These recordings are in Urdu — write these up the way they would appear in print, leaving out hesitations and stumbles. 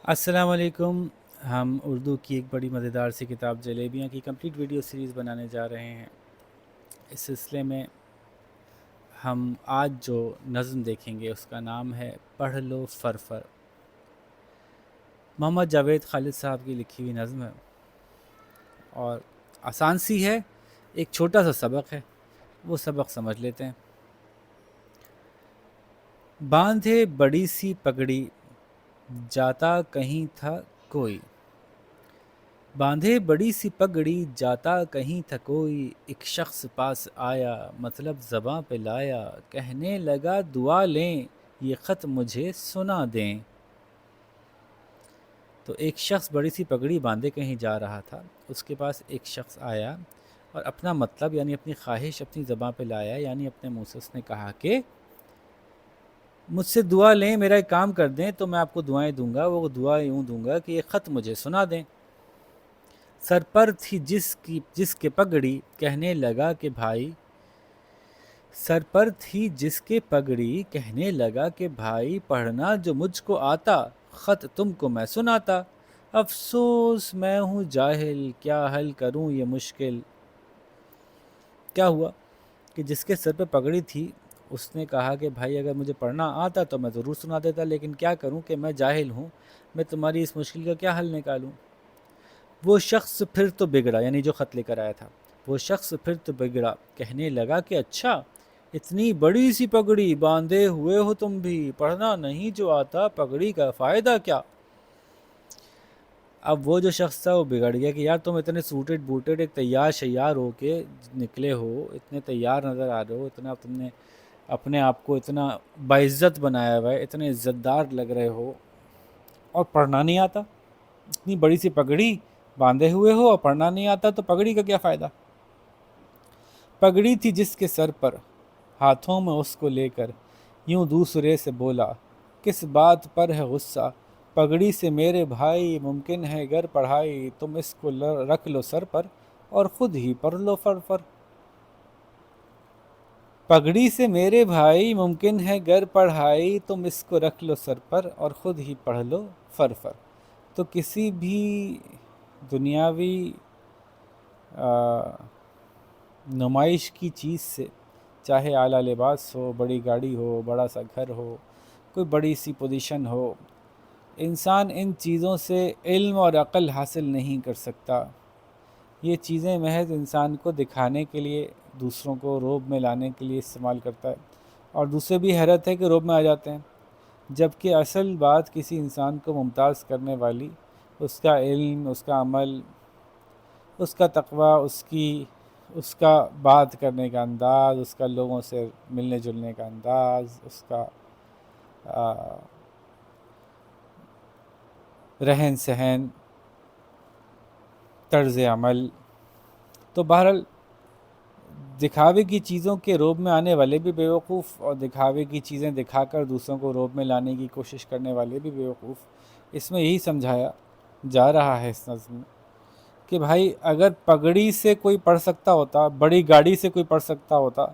السلام علیکم۔ ہم اردو کی ایک بڑی مزیدار سی کتاب جلیبیاں کی کمپلیٹ ویڈیو سیریز بنانے جا رہے ہیں۔ اس سلسلے میں ہم آج جو نظم دیکھیں گے اس کا نام ہے پڑھ لو فرفر۔ محمد جاوید خالد صاحب کی لکھی ہوئی نظم ہے اور آسان سی ہے، ایک چھوٹا سا سبق ہے، وہ سبق سمجھ لیتے ہیں۔ باندھے بڑی سی پگڑی جاتا کہیں تھا کوئی، باندھے بڑی سی پگڑی جاتا کہیں تھا کوئی، ایک شخص پاس آیا مطلب زباں پہ لایا، کہنے لگا دعا لیں یہ خط مجھے سنا دیں۔ تو ایک شخص بڑی سی پگڑی باندھے کہیں جا رہا تھا، اس کے پاس ایک شخص آیا اور اپنا مطلب یعنی اپنی خواہش اپنی زباں پہ لایا، یعنی اپنے منہ سے اس نے کہا کہ مجھ سے دعا لیں، میرا ایک کام کر دیں تو میں آپ کو دعائیں دوں گا، وہ دعا یوں دوں گا کہ یہ خط مجھے سنا دیں۔ سر پر تھی جس کے پگڑی، کہنے لگا کہ بھائی، سر پر تھی جس کے پگڑی، کہنے لگا کہ بھائی پڑھنا جو مجھ کو آتا، خط تم کو میں سناتا، افسوس میں ہوں جاہل، کیا حل کروں یہ مشکل۔ کیا ہوا کہ جس کے سر پہ پگڑی تھی اس نے کہا کہ بھائی اگر مجھے پڑھنا آتا تو میں ضرور سنا دیتا، لیکن کیا کروں کہ میں جاہل ہوں، میں تمہاری اس مشکل کا کیا حل نکالوں۔ وہ شخص پھر تو بگڑا، یعنی جو خط لے کر آیا تھا، وہ شخص پھر تو بگڑا، کہنے لگا کہ اچھا اتنی بڑی سی پگڑی باندھے ہوئے ہو تم بھی، پڑھنا نہیں جو آتا، پگڑی کا فائدہ کیا۔ اب وہ جو شخص تھا وہ بگڑ گیا کہ یار تم اتنے سوٹڈ بوٹڈ ایک تیار شیار ہو کے نکلے ہو، اتنے تیار نظر آ رہے ہو، اتنا تم نے اپنے آپ کو اتنا باعزت بنایا ہوا ہے، اتنے عزت دار لگ رہے ہو، اور پڑھنا نہیں آتا۔ اتنی بڑی سی پگڑی باندھے ہوئے ہو اور پڑھنا نہیں آتا تو پگڑی کا کیا فائدہ۔ پگڑی تھی جس کے سر پر، ہاتھوں میں اس کو لے کر یوں دوسرے سے بولا، کس بات پر ہے غصہ، پگڑی سے میرے بھائی ممکن ہے گر پڑھائی، تم اس کو رکھ لو سر پر اور خود ہی پڑھ لو فر۔ پگڑی سے میرے بھائی ممکن ہے گر پڑھائی، تم اس کو رکھ لو سر پر اور خود ہی پڑھ لو فر۔ تو کسی بھی دنیاوی نمائش کی چیز سے، چاہے اعلیٰ لباس ہو، بڑی گاڑی ہو، بڑا سا گھر ہو، کوئی بڑی سی پوزیشن ہو، انسان ان چیزوں سے علم اور عقل حاصل نہیں کر سکتا۔ یہ چیزیں محض انسان کو دکھانے کے لیے، دوسروں کو روب میں لانے کے لیے استعمال کرتا ہے، اور دوسرے بھی حیرت ہے کہ روب میں آ جاتے ہیں، جبکہ اصل بات کسی انسان کو ممتاز کرنے والی اس کا علم، اس کا عمل، اس کا تقوی، اس کا بات کرنے کا انداز، اس کا لوگوں سے ملنے جلنے کا انداز، اس کا رہن سہن، طرز عمل۔ تو بہرحال دکھاوے کی چیزوں کے روب میں آنے والے بھی بیوقوف، اور دکھاوے کی چیزیں دکھا کر دوسروں کو روب میں لانے کی کوشش کرنے والے بھی بیوقوف۔ اس میں یہی سمجھایا جا رہا ہے اس نظم میں کہ بھائی اگر پگڑی سے کوئی پڑھ سکتا ہوتا، بڑی گاڑی سے کوئی پڑھ سکتا ہوتا،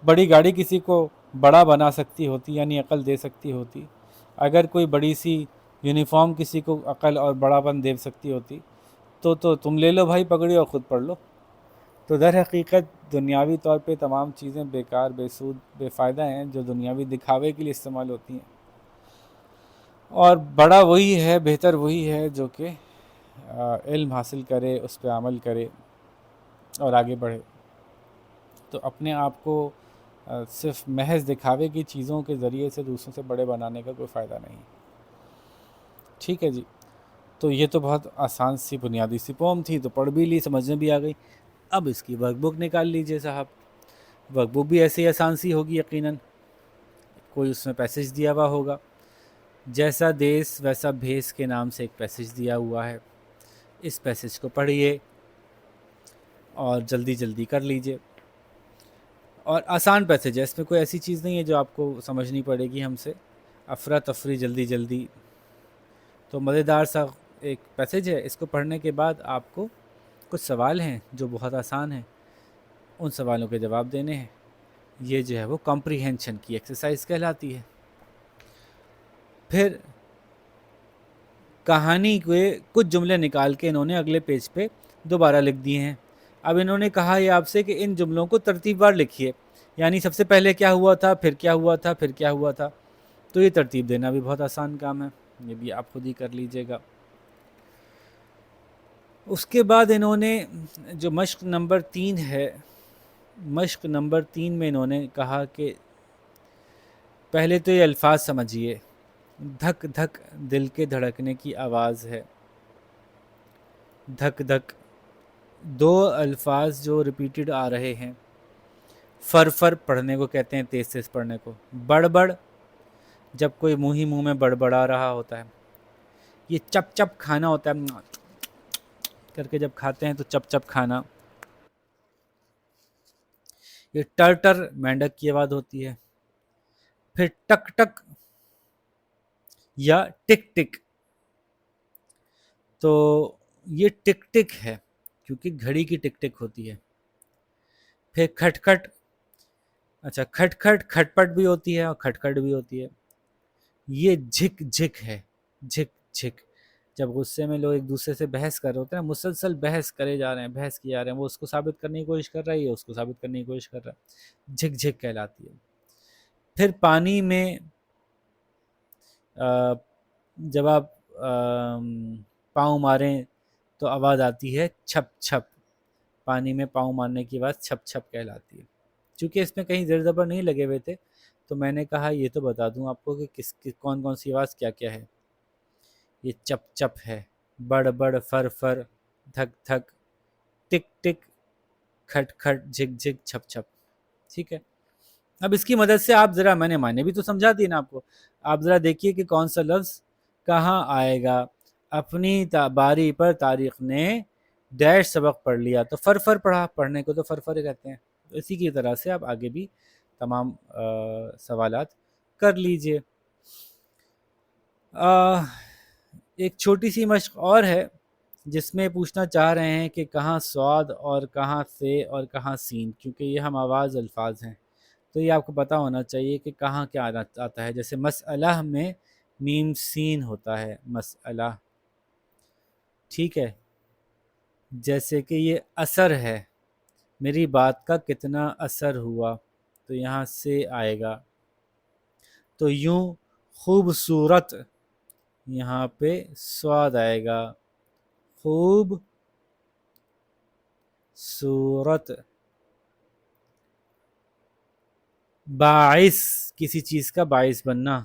بڑی گاڑی کسی کو بڑا بنا سکتی ہوتی، یعنی عقل دے سکتی ہوتی، اگر کوئی بڑی سی یونیفارم کسی کو عقل اور بڑا پن دے سکتی ہوتی، تو تم لے لو بھائی پگڑی اور خود پڑھ لو۔ تو در حقیقت دنیاوی طور پہ تمام چیزیں بیکار، بے سود، بے فائدہ ہیں جو دنیاوی دکھاوے کے لیے استعمال ہوتی ہیں، اور بڑا وہی ہے، بہتر وہی ہے جو کہ علم حاصل کرے، اس پہ عمل کرے اور آگے بڑھے۔ تو اپنے آپ کو صرف محض دکھاوے کی چیزوں کے ذریعے سے دوسروں سے بڑے بنانے کا کوئی فائدہ نہیں۔ ٹھیک ہے جی، تو یہ تو بہت آسان سی بنیادی سی پوم تھی، تو پڑھ بھی لی، سمجھ میں بھی آ گئی۔ اب اس کی ورک بک نکال لیجئے صاحب۔ ورک بک بھی ایسے ہی آسان سی ہوگی یقیناً، کوئی اس میں پیسج دیا ہوا ہوگا، جیسا دیس ویسا بھیس کے نام سے ایک پیسج دیا ہوا ہے، اس پیسج کو پڑھیے اور جلدی جلدی کر لیجئے۔ اور آسان پیسج ہے، اس میں کوئی ایسی چیز نہیں ہے جو آپ کو سمجھنی پڑے گی ہم سے، افراتفری جلدی جلدی۔ تو مزیدار سا ایک پیسج ہے، اس کو پڑھنے کے بعد آپ کو کچھ سوال ہیں جو بہت آسان ہیں، ان سوالوں کے جواب دینے ہیں۔ یہ جو ہے وہ کمپریہنشن کی ایکسرسائز کہلاتی ہے۔ پھر کہانی کے کچھ جملے نکال کے انہوں نے اگلے پیج پہ دوبارہ لکھ دیے ہیں. اب انہوں نے کہا یہ آپ سے کہ ان جملوں کو ترتیب وار لکھیے، یعنی سب سے پہلے کیا ہوا تھا، پھر کیا ہوا تھا، پھر کیا ہوا تھا. تو یہ ترتیب دینا بھی بہت آسان کام ہے، یہ بھی آپ خود ہی کر لیجئے گا. اس کے بعد انہوں نے جو مشق نمبر 3 ہے، مشق نمبر 3 میں انہوں نے کہا کہ پہلے تو یہ الفاظ سمجھیے. دھک دھک دل کے دھڑکنے کی آواز ہے. دھک دھک، دو الفاظ جو ریپیٹڈ آ رہے ہیں. فر فر پڑھنے کو کہتے ہیں، تیز تیز پڑھنے کو. بڑ بڑ، جب کوئی منہ ہی منہ میں بڑبڑا رہا ہوتا ہے. یہ چپ چپ کھانا ہوتا ہے، کر کے جب کھاتے ہیں تو چپ چپ کھانا. یہ ٹر ٹر مینڈک کی آواز ہوتی ہے. پھر ٹک ٹک یا ٹک ٹک، تو یہ ٹک ٹک ہے کیونکہ گھڑی کی ٹک ٹک ہوتی ہے. پھر کھٹ کھٹ، اچھا کھٹ کھٹ کھٹ پٹ بھی ہوتی ہے اور کھٹ کھٹ بھی ہوتی ہے. یہ جھک جھک ہے، جھک جھک. جب غصے میں لوگ ایک دوسرے سے بحث کر رہے ہوتے ہیں، مسلسل بحث کرے جا رہے ہیں، بحث کیے جا رہے ہیں، وہ اس کو ثابت کرنے کی کوشش کر رہا ہے، یہ اس کو ثابت کرنے کی کوشش کر رہا ہے. جھک جھک کہلاتی ہے. پھر پانی میں جب آپ پاؤں ماریں تو آواز آتی ہے چھپ چھپ. پانی میں پاؤں مارنے کی آواز چھپ چھپ کہلاتی ہے. چونکہ اس میں کہیں زیر زبر نہیں لگے ہوئے تھے تو میں نے کہا یہ تو بتا دوں آپ کو کہ کون کون سی آواز کیا کیا ہے. یہ چپ چپ ہے، بڑ بڑ، فر فر، دھک دھک، ٹک ٹک، کھٹ کھٹ، جھک جھک، چھپ چھپ. ٹھیک ہے. اب اس کی مدد سے آپ ذرا، میں نے معنی بھی تو سمجھا دی نا آپ کو، آپ ذرا دیکھیے کہ کون سا لفظ کہاں آئے گا. اپنی باری پر طارق نے ڈیش سبق پڑھ لیا، تو فر فر پڑھا. پڑھنے کو تو فر فر کہتے ہیں. اسی کی طرح سے آپ آگے بھی تمام سوالات کر لیجئے. ایک چھوٹی سی مشق اور ہے جس میں پوچھنا چاہ رہے ہیں کہ کہاں صاد اور کہاں سے اور کہاں سین، کیونکہ یہ ہم آواز الفاظ ہیں تو یہ آپ کو پتہ ہونا چاہیے کہ کہاں کیا آتا ہے. جیسے مسئلہ میں میم سین ہوتا ہے، مسئلہ. ٹھیک ہے. جیسے کہ یہ اثر ہے، میری بات کا کتنا اثر ہوا، تو یہاں سے آئے گا. تو یوں خوبصورت، یہاں پہ سواد آئے گا. خوب صورت. باعث، کسی چیز کا باعث بننا.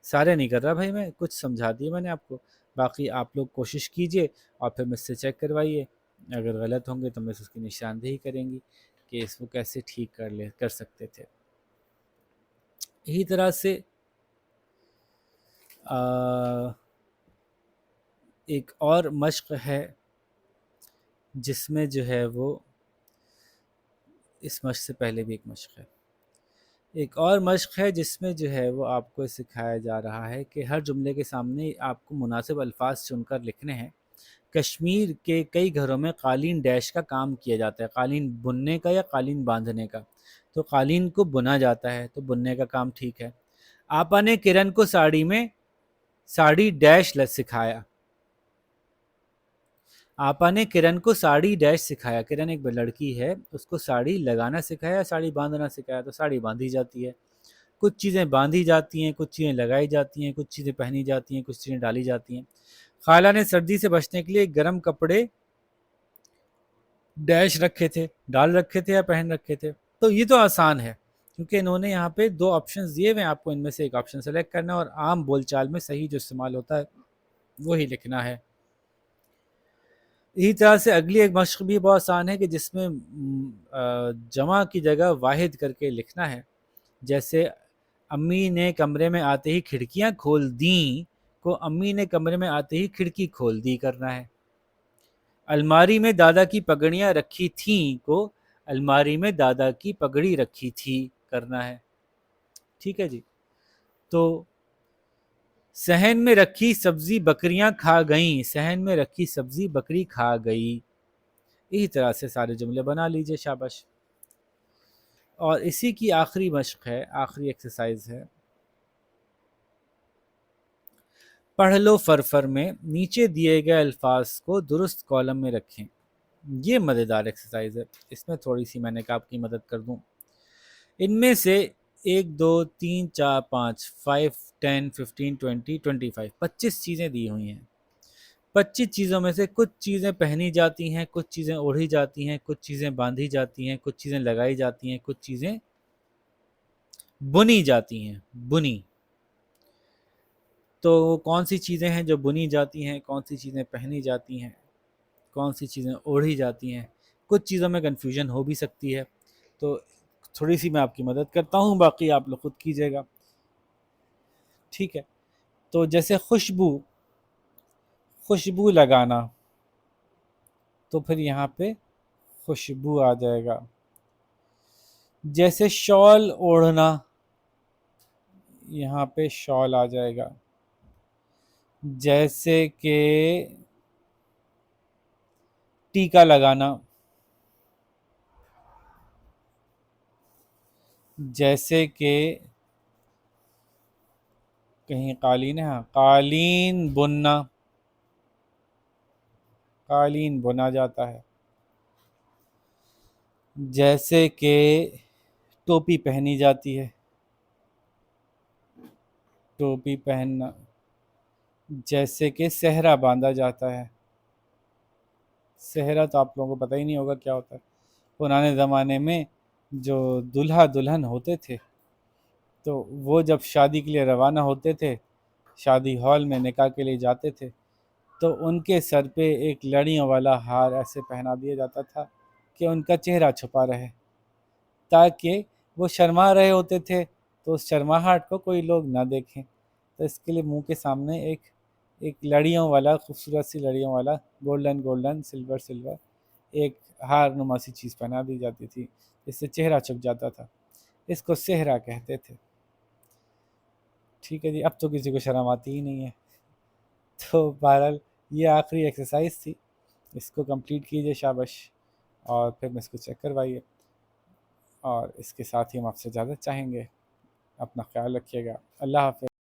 سارے نہیں کر رہا بھائی، میں کچھ سمجھا دیا میں نے آپ کو، باقی آپ لوگ کوشش کیجئے اور پھر مجھ سے چیک کروائیے. اگر غلط ہوں گے تو میں اس کی نشاندہی کریں گی کہ اس کو کیسے ٹھیک کر سکتے تھے. یہی طرح سے ایک اور مشق ہے جس میں جو ہے وہ، اس مشق سے پہلے بھی ایک مشق ہے، ایک اور مشق ہے جس میں جو ہے وہ آپ کو سکھایا جا رہا ہے کہ ہر جملے کے سامنے آپ کو مناسب الفاظ چن کر لکھنے ہیں. کشمیر کے کئی گھروں میں قالین ڈیش کا کام کیا جاتا ہے، قالین بننے کا یا قالین باندھنے کا. تو قالین کو بنا جاتا ہے تو بننے کا کام ٹھیک ہے. آپا نے کرن کو ساڑی ڈیش سکھایا. آپا نے کرن کو ساڑی ڈیش سکھایا. کرن ایک لڑکی ہے، اس کو ساڑی لگانا سکھایا، ساڑی باندھنا سکھایا. تو ساڑی باندھی جاتی ہے. کچھ چیزیں باندھی جاتی ہیں، کچھ چیزیں لگائی جاتی ہیں، کچھ چیزیں پہنی جاتی ہیں، کچھ چیزیں ڈالی جاتی ہیں. خالہ نے سردی سے بچنے کے لیے گرم کپڑے ڈیش رکھے تھے، ڈال رکھے تھے یا پہن رکھے تھے. تو یہ تو آسان ہے کیونکہ انہوں نے یہاں پہ 2 آپشنز دیے ہوئے ہیں، آپ کو ان میں سے ایک آپشن سلیکٹ کرنا اور عام بول چال میں صحیح جو استعمال ہوتا ہے وہی لکھنا ہے. اسی طرح سے اگلی ایک مشق بھی بہت آسان ہے کہ جس میں جمع کی جگہ واحد کر کے لکھنا ہے. جیسے امی نے کمرے میں آتے ہی کھڑکیاں کھول دیں کو امی نے کمرے میں آتے ہی کھڑکی کھول دی کرنا ہے. الماری میں دادا کی پگڑیاں رکھی تھیں کو الماری میں دادا کی پگڑی رکھی تھی کرنا ہے. ٹھیک ہے جی. تو صحن میں رکھی سبزی بکریاں کھا گئیں، صحن میں رکھی سبزی بکری کھا گئی. اسی طرح سے سارے جملے بنا لیجئے. شاباش. اور اسی کی آخری مشق ہے، آخری ایکسرسائز ہے. پڑھ لو فرفر میں نیچے دیے گئے الفاظ کو درست کالم میں رکھیں. یہ مزیدار ایکسرسائز ہے، اس میں تھوڑی سی میں نے کہا آپ کی مدد کر دوں. ان میں سے 1 2 3 4 5 5 10 15 20 25 25 چیزیں دی ہوئی ہیں. 25 چیزوں میں سے کچھ چیزیں پہنی جاتی ہیں، کچھ چیزیں اوڑھی جاتی ہیں، کچھ چیزیں باندھی جاتی ہیں، کچھ چیزیں لگائی جاتی ہیں، کچھ چیزیں بنی جاتی ہیں. بنی تو کون سی چیزیں ہیں جو بنی جاتی ہیں، کون سی چیزیں پہنی جاتی ہیں، کون سی چیزیں اوڑھی جاتی ہیں. کچھ چیزوں میں کنفیوژن ہو بھی سکتی ہے، تو تھوڑی سی میں آپ کی مدد کرتا ہوں، باقی آپ لوگ خود کیجیے گا. ٹھیک ہے، تو جیسے خوشبو لگانا، تو پھر یہاں پہ خوشبو آ جائے گا. جیسے شال اوڑھنا، یہاں پہ شال آ جائے گا. جیسے کہ ٹیکا لگانا، جیسے کہ کہیں قالین ہے، ہاں قالین بننا، قالین بنا جاتا ہے. جیسے کہ ٹوپی پہنی جاتی ہے، ٹوپی پہننا. جیسے کہ صحرا باندھا جاتا ہے. صحرا تو آپ لوگوں کو پتہ ہی نہیں ہوگا کیا ہوتا ہے. پرانے زمانے میں جو دلہا دلہن ہوتے تھے، تو وہ جب شادی کے لیے روانہ ہوتے تھے، شادی ہال میں نکاح کے لیے جاتے تھے، تو ان کے سر پہ ایک لڑیوں والا ہار ایسے پہنا دیا جاتا تھا کہ ان کا چہرہ چھپا رہے، تاکہ وہ شرما رہے ہوتے تھے تو اس شرماہٹ کو کوئی لوگ نہ دیکھیں. تو اس کے لیے منہ کے سامنے ایک لڑیوں والا، خوبصورت سی لڑیوں والا، گولڈن سلور ایک ہار نما سی چیز پہنا دی جاتی تھی، اس سے چہرہ چھپ جاتا تھا. اس کو صحرا کہتے تھے. ٹھیک ہے جی، اب تو کسی کو شرم آتی ہی نہیں ہے. تو بہرحال یہ آخری ایکسرسائز تھی، اس کو کمپلیٹ کیجئے شابش، اور پھر میں اس کو چیک کروائیے. اور اس کے ساتھ ہی ہم آپ سے اجازت چاہیں گے. اپنا خیال رکھیے گا. اللہ حافظ.